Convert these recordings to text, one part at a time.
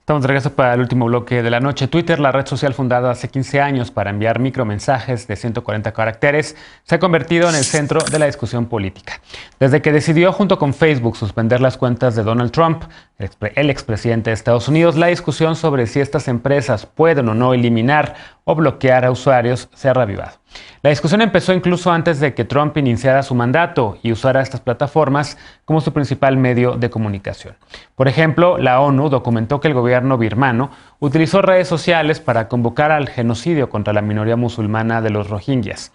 Estamos de regreso para el último bloque de la noche. Twitter, la red social fundada hace 15 años para enviar micromensajes de 140 caracteres, se ha convertido en el centro de la discusión política. Desde que decidió junto con Facebook suspender las cuentas de Donald Trump, el expresidente de Estados Unidos, la discusión sobre si estas empresas pueden o no eliminar o bloquear a usuarios se ha reavivado. La discusión empezó incluso antes de que Trump iniciara su mandato y usara estas plataformas como su principal medio de comunicación. Por ejemplo, la ONU documentó que el gobierno birmano utilizó redes sociales para convocar al genocidio contra la minoría musulmana de los rohingyas.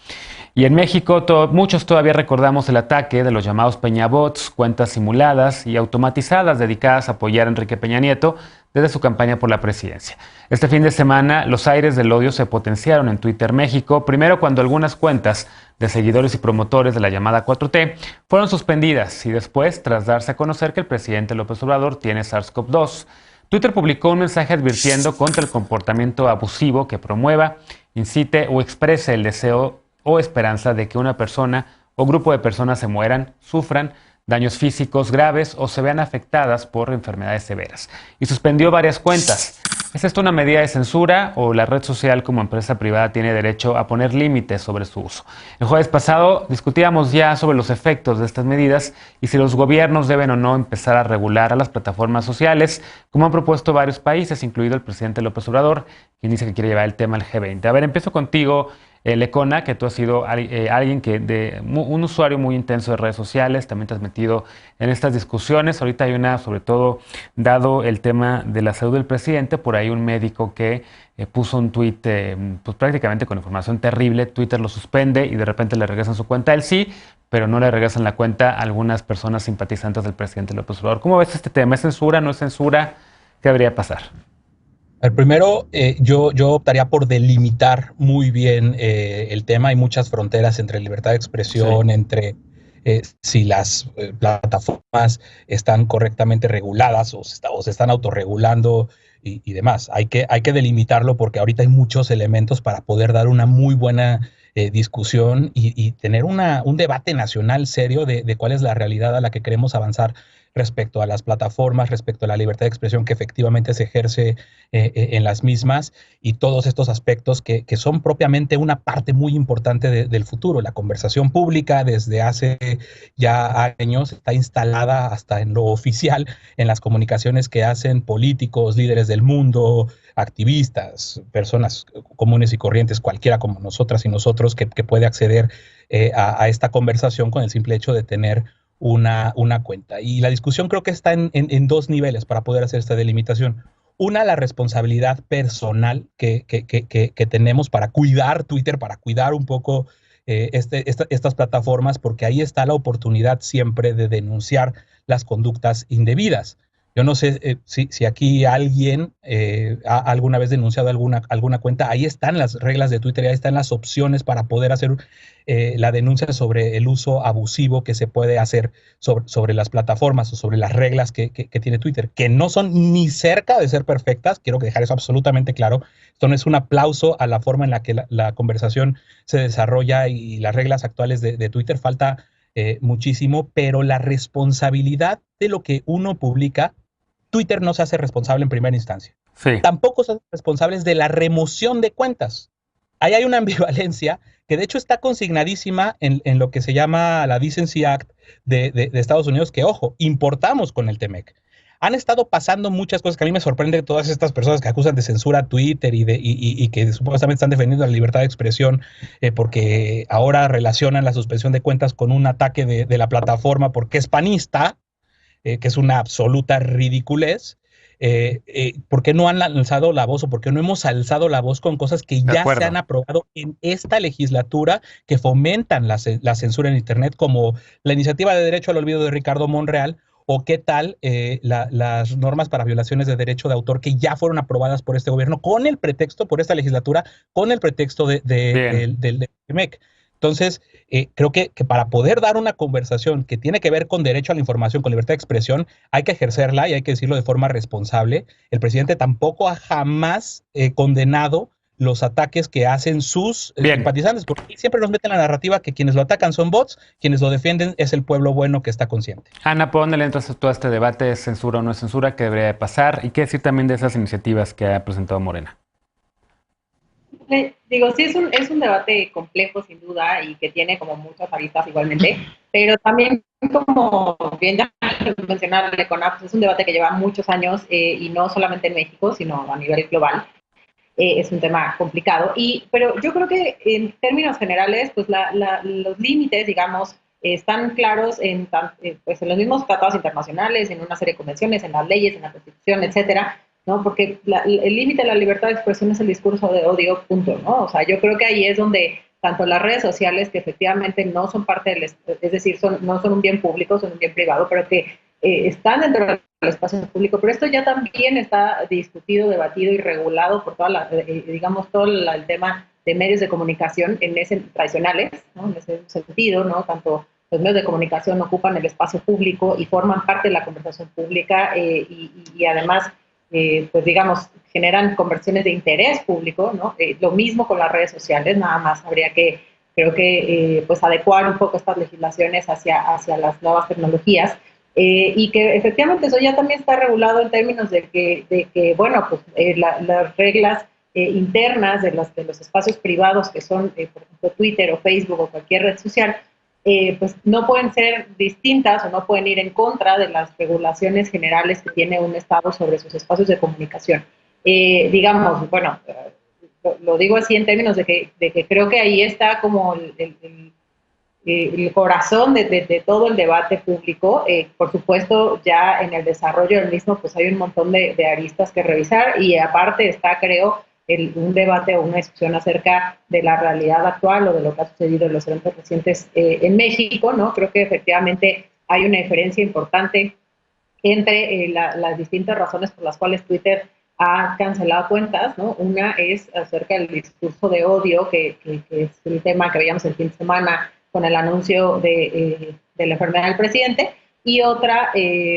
Y en México, muchos todavía recordamos el ataque de los llamados Peñabots, cuentas simuladas y automatizadas dedicadas a apoyar a Enrique Peña Nieto desde su campaña por la presidencia. Este fin de semana, los aires del odio se potenciaron en Twitter México, primero cuando algunas cuentas de seguidores y promotores de la llamada 4T fueron suspendidas y después tras darse a conocer que el presidente López Obrador tiene SARS-CoV-2. Twitter publicó un mensaje advirtiendo contra el comportamiento abusivo que promueva, incite o exprese el deseo o esperanza de que una persona o grupo de personas se mueran, sufran daños físicos graves o se vean afectadas por enfermedades severas. Y suspendió varias cuentas. ¿Es esto una medida de censura o la red social como empresa privada tiene derecho a poner límites sobre su uso? El jueves pasado discutíamos ya sobre los efectos de estas medidas y si los gobiernos deben o no empezar a regular a las plataformas sociales, como han propuesto varios países, incluido el presidente López Obrador, quien dice que quiere llevar el tema al G20. A ver, empiezo contigo, Lecona, que tú has sido alguien un usuario muy intenso de redes sociales, también te has metido en estas discusiones. Ahorita hay una, sobre todo, dado el tema de la salud del presidente, por ahí un médico que puso un tuit pues prácticamente con información terrible. Twitter lo suspende y de repente le regresan su cuenta a él sí, pero no le regresan la cuenta a algunas personas simpatizantes del presidente López Obrador. ¿Cómo ves este tema? ¿Es censura? ¿No es censura? ¿Qué debería pasar? Primero, yo optaría por delimitar muy bien el tema. Hay muchas fronteras entre libertad de expresión, Sí. entre si las plataformas están correctamente reguladas o se están autorregulando y demás. Hay que delimitarlo porque ahorita hay muchos elementos para poder dar una muy buena discusión y tener un debate nacional serio de cuál es la realidad a la que queremos avanzar respecto a las plataformas, respecto a la libertad de expresión que efectivamente se ejerce en las mismas y todos estos aspectos que son propiamente una parte muy importante del futuro. La conversación pública desde hace ya años está instalada hasta en lo oficial en las comunicaciones que hacen políticos, líderes del mundo, activistas, personas comunes y corrientes, cualquiera como nosotras y nosotros que puede acceder a esta conversación con el simple hecho de tener una cuenta. Y la discusión creo que está en dos niveles para poder hacer esta delimitación. Una, la responsabilidad personal que tenemos para cuidar Twitter, para cuidar un poco estas plataformas, porque ahí está la oportunidad siempre de denunciar las conductas indebidas. Yo no sé si aquí alguien ha alguna vez denunciado alguna cuenta. Ahí están las reglas de Twitter, ahí están las opciones para poder hacer la denuncia sobre el uso abusivo que se puede hacer sobre las plataformas o sobre las reglas que tiene Twitter, que no son ni cerca de ser perfectas. Quiero dejar eso absolutamente claro. Esto no es un aplauso a la forma en la que la conversación se desarrolla y las reglas actuales de Twitter. Falta muchísimo, pero la responsabilidad de lo que uno publica, Twitter no se hace responsable en primera instancia. Sí. Tampoco se hace responsables de la remoción de cuentas. Ahí hay una ambivalencia que de hecho está consignadísima en lo que se llama la Decency Act de Estados Unidos, que, ojo, importamos con el TEMEC. Han estado pasando muchas cosas que a mí me sorprende de todas estas personas que acusan de censura a Twitter y que supuestamente están defendiendo la libertad de expresión porque ahora relacionan la suspensión de cuentas con un ataque de la plataforma porque es panista, que es una absoluta ridiculez. ¿Por qué no han alzado la voz o por qué no hemos alzado la voz con cosas que ya se han aprobado en esta legislatura que fomentan la censura en Internet, como la iniciativa de derecho al olvido de Ricardo Monreal, o qué tal las normas para violaciones de derecho de autor que ya fueron aprobadas por este gobierno con el pretexto, por esta legislatura, con el pretexto del MEC? Entonces, creo que para poder dar una conversación que tiene que ver con derecho a la información, con libertad de expresión, hay que ejercerla y hay que decirlo de forma responsable. El presidente tampoco ha jamás condenado los ataques que hacen sus simpatizantes, porque siempre nos meten la narrativa que quienes lo atacan son bots, quienes lo defienden es el pueblo bueno que está consciente. Ana, ¿por dónde le entras a todo este debate? ¿Es censura o no es censura? ¿Qué debería de pasar? ¿Y qué decir también de esas iniciativas que ha presentado Morena? Digo, sí, es un debate complejo, sin duda, y que tiene como muchas aristas igualmente, pero también, como bien ya mencionaba con Apps, es un debate que lleva muchos años y no solamente en México, sino a nivel global. Es un tema complicado, pero yo creo que en términos generales, pues los límites, digamos, están claros pues en los mismos tratados internacionales, en una serie de convenciones, en las leyes, en la Constitución, etcétera, ¿no? Porque el límite de la libertad de expresión es el discurso de odio, punto, ¿no? O sea, yo creo que ahí es donde tanto las redes sociales, que efectivamente no son parte del, es decir, no son un bien público, son un bien privado, pero que están dentro del espacio público, pero esto ya también está discutido, debatido y regulado por digamos, todo el tema de medios de comunicación tradicionales, ¿no? En ese sentido, ¿no? Tanto los medios de comunicación ocupan el espacio público y forman parte de la conversación pública y además, pues digamos, generan conversiones de interés público, ¿no? Lo mismo con las redes sociales, nada más habría que, creo que, pues adecuar un poco estas legislaciones hacia las nuevas tecnologías. Y que efectivamente eso ya también está regulado en términos de que bueno, pues las reglas internas de los espacios privados que son, por ejemplo, Twitter o Facebook o cualquier red social, pues no pueden ser distintas o no pueden ir en contra de las regulaciones generales que tiene un Estado sobre sus espacios de comunicación. Digamos, bueno, lo digo así en términos de que creo que ahí está como el corazón de todo el debate público. Por supuesto, ya en el desarrollo del mismo, pues hay un montón de aristas que revisar y aparte está, creo, un debate o una discusión acerca de la realidad actual o de lo que ha sucedido en los eventos recientes en México, ¿no? Creo que efectivamente hay una diferencia importante entre las distintas razones por las cuales Twitter ha cancelado cuentas, ¿no? Una es acerca del discurso de odio, que es el tema que veíamos el fin de semana con el anuncio de la enfermedad del presidente, y otra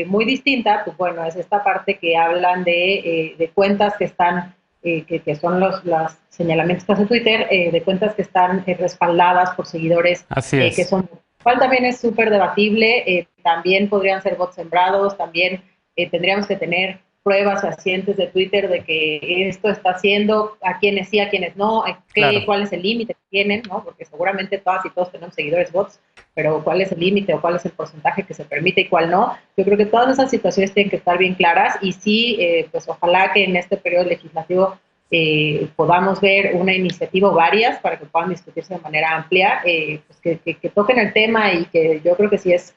muy distinta, pues bueno, es esta parte que hablan de cuentas que están, que son los señalamientos que hace Twitter, de cuentas que están respaldadas por seguidores que son, cual también es súper debatible, también podrían ser bots sembrados, también tendríamos que tener pruebas fehacientes de Twitter de que esto está haciendo, a quienes sí, a quienes no, claro, cuál es el límite que tienen, ¿no? Porque seguramente todas y todos tenemos seguidores bots, pero cuál es el límite o cuál es el porcentaje que se permite y cuál no. Yo creo que todas esas situaciones tienen que estar bien claras y sí, pues ojalá que en este periodo legislativo podamos ver una iniciativa o varias para que puedan discutirse de manera amplia, pues que toquen el tema y que yo creo que sí es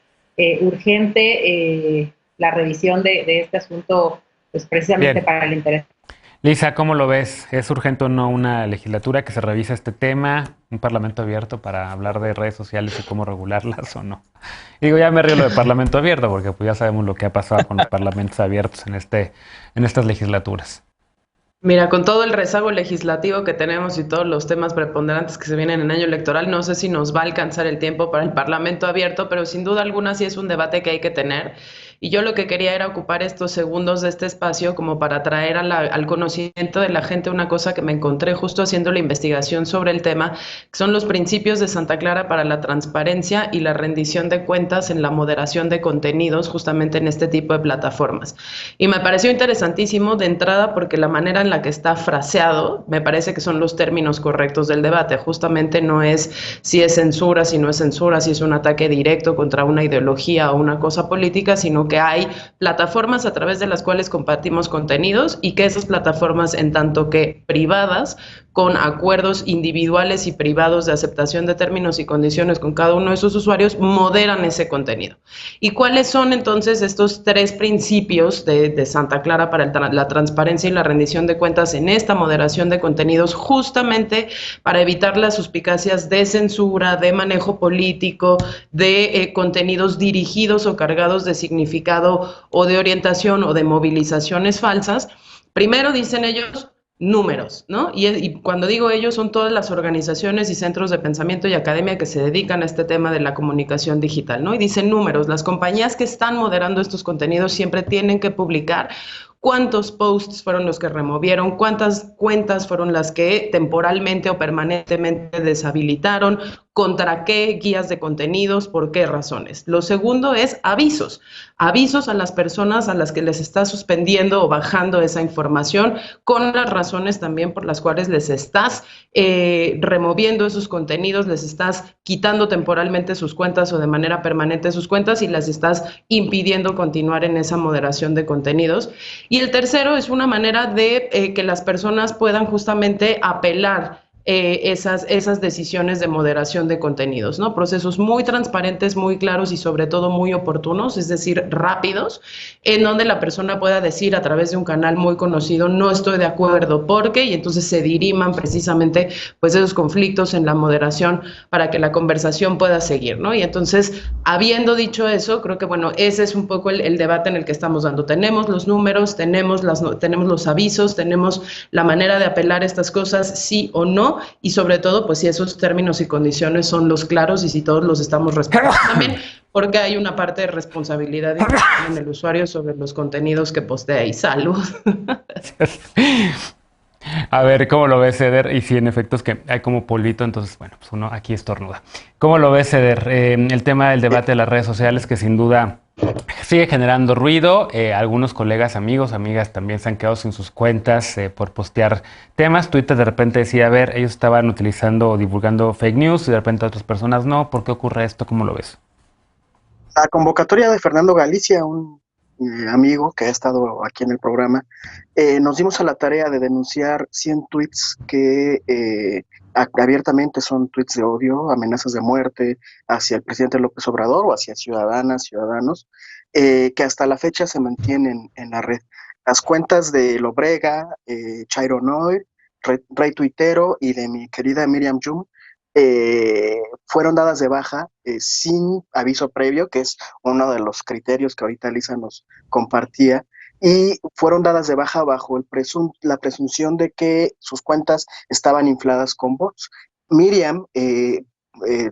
urgente la revisión de este asunto, pues precisamente bien, para el interés. Lisa, ¿cómo lo ves? ¿Es urgente o no una legislatura que se revise este tema? ¿Un parlamento abierto para hablar de redes sociales y cómo regularlas o no? Y digo, ya me río lo de parlamento abierto porque pues ya sabemos lo que ha pasado con los parlamentos abiertos en estas legislaturas. Mira, con todo el rezago legislativo que tenemos y todos los temas preponderantes que se vienen en año electoral, no sé si nos va a alcanzar el tiempo para el Parlamento abierto, pero sin duda alguna sí es un debate que hay que tener. Y yo lo que quería era ocupar estos segundos de este espacio como para traer al conocimiento de la gente una cosa que me encontré justo haciendo la investigación sobre el tema, que son los principios de Santa Clara para la transparencia y la rendición de cuentas en la moderación de contenidos justamente en este tipo de plataformas. Y me pareció interesantísimo de entrada porque la manera en la que está fraseado, me parece que son los términos correctos del debate. Justamente no es si es censura, si no es censura, si es un ataque directo contra una ideología o una cosa política, sino que hay plataformas a través de las cuales compartimos contenidos y que esas plataformas, en tanto que privadas, con acuerdos individuales y privados de aceptación de términos y condiciones con cada uno de sus usuarios, moderan ese contenido. ¿Y cuáles son entonces estos tres principios de Santa Clara para la transparencia y la rendición de cuentas en esta moderación de contenidos, justamente para evitar las suspicacias de censura, de manejo político, de contenidos dirigidos o cargados de significado o de orientación o de movilizaciones falsas? Primero, dicen ellos, números, ¿no? Y cuando digo ellos, son todas las organizaciones y centros de pensamiento y academia que se dedican a este tema de la comunicación digital, ¿no? Y dicen números, las compañías que están moderando estos contenidos siempre tienen que publicar cuántos posts fueron los que removieron, cuántas cuentas fueron las que temporalmente o permanentemente deshabilitaron, contra qué guías de contenidos, por qué razones. Lo segundo es avisos a las personas a las que les está suspendiendo o bajando esa información, con las razones también por las cuales les estás removiendo esos contenidos, les estás quitando temporalmente sus cuentas o de manera permanente sus cuentas y las estás impidiendo continuar en esa moderación de contenidos. Y el tercero es una manera de que las personas puedan justamente apelar esas decisiones de moderación de contenidos, ¿no? Procesos muy transparentes, muy claros y sobre todo muy oportunos, es decir, rápidos, en donde la persona pueda decir a través de un canal muy conocido, no estoy de acuerdo, porque, y entonces se diriman precisamente pues esos conflictos en la moderación para que la conversación pueda seguir, ¿no? Y entonces, habiendo dicho eso, creo que, bueno, ese es un poco el debate en el que estamos dando. Tenemos los números, tenemos los avisos, tenemos la manera de apelar estas cosas, sí o no, y sobre todo, pues si esos términos y condiciones son los claros y si todos los estamos respetando también, porque hay una parte de responsabilidad en el usuario sobre los contenidos que postea. Y salud. A ver, ¿cómo lo ves, Eder? Y si en efecto es que hay como polvito, entonces, bueno, pues uno aquí estornuda. ¿Cómo lo ves, Eder? El tema del debate de las redes sociales, que sin duda sigue generando ruido. Algunos colegas, amigos, amigas también se han quedado sin sus cuentas por postear temas. Twitter de repente decía, a ver, ellos estaban utilizando o divulgando fake news y de repente otras personas no. ¿Por qué ocurre esto? ¿Cómo lo ves? La convocatoria de Fernando Galicia, un amigo que ha estado aquí en el programa, nos dimos a la tarea de denunciar 100 tweets que abiertamente son tweets de odio, amenazas de muerte hacia el presidente López Obrador o hacia ciudadanas, ciudadanos, que hasta la fecha se mantienen en la red. Las cuentas de Lobrega, Chairo Noy, Rey Tuitero y de mi querida Miriam Jum fueron dadas de baja sin aviso previo, que es uno de los criterios que ahorita Lisa nos compartía, y fueron dadas de baja bajo la presunción de que sus cuentas estaban infladas con bots. Miriam,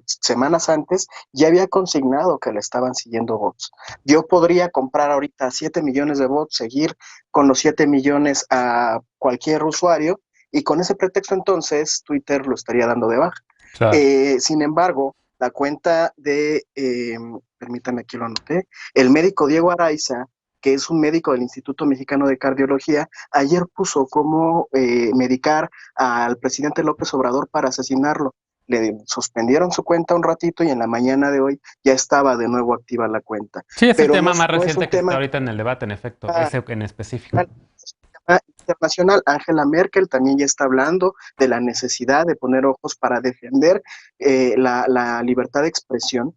semanas antes, ya había consignado que le estaban siguiendo bots. Yo podría comprar ahorita 7 millones de bots, seguir con los 7 millones a cualquier usuario, y con ese pretexto entonces Twitter lo estaría dando de baja. Claro. Sin embargo, la cuenta de, permítanme, aquí lo anoté, el médico Diego Araiza, que es un médico del Instituto Mexicano de Cardiología, ayer puso cómo medicar al presidente López Obrador para asesinarlo. Le suspendieron su cuenta un ratito y en la mañana de hoy ya estaba de nuevo activa la cuenta. Sí, es el tema más reciente que está ahorita en el debate, en efecto, ese en específico. Internacional, Angela Merkel también ya está hablando de la necesidad de poner ojos para defender la libertad de expresión.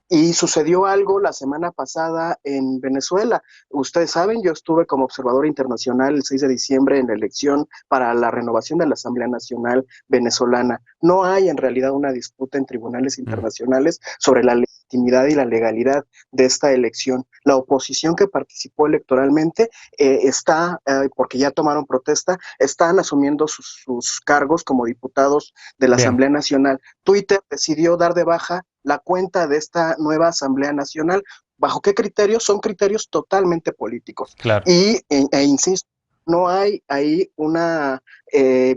Y sucedió algo la semana pasada en Venezuela. Ustedes saben, yo estuve como observador internacional el 6 de diciembre en la elección para la renovación de la Asamblea Nacional venezolana. No hay en realidad una disputa en tribunales internacionales sobre la legitimidad y la legalidad de esta elección. La oposición que participó electoralmente está, porque ya tomaron protesta, están asumiendo sus cargos como diputados de la Asamblea Nacional. Twitter decidió dar de baja la cuenta de esta nueva Asamblea Nacional. ¿Bajo qué criterios? Son criterios totalmente políticos. Claro. E insisto, no hay ahí una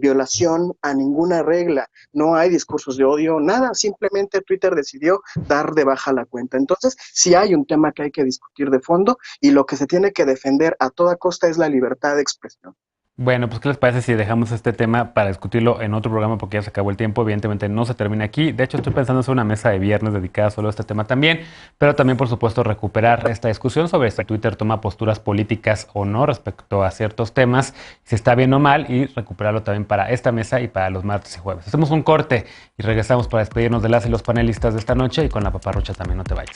violación a ninguna regla, no hay discursos de odio, nada, simplemente Twitter decidió dar de baja la cuenta. Entonces, sí hay un tema que hay que discutir de fondo y lo que se tiene que defender a toda costa es la libertad de expresión. Bueno, pues ¿qué les parece si dejamos este tema para discutirlo en otro programa? Porque ya se acabó el tiempo, evidentemente no se termina aquí. De hecho, estoy pensando hacer una mesa de viernes dedicada solo a este tema también, pero también, por supuesto, recuperar esta discusión sobre si Twitter toma posturas políticas o no respecto a ciertos temas, si está bien o mal, y recuperarlo también para esta mesa y para los martes y jueves. Hacemos un corte y regresamos para despedirnos de las y los panelistas de esta noche y con la paparrucha también, no te vayas.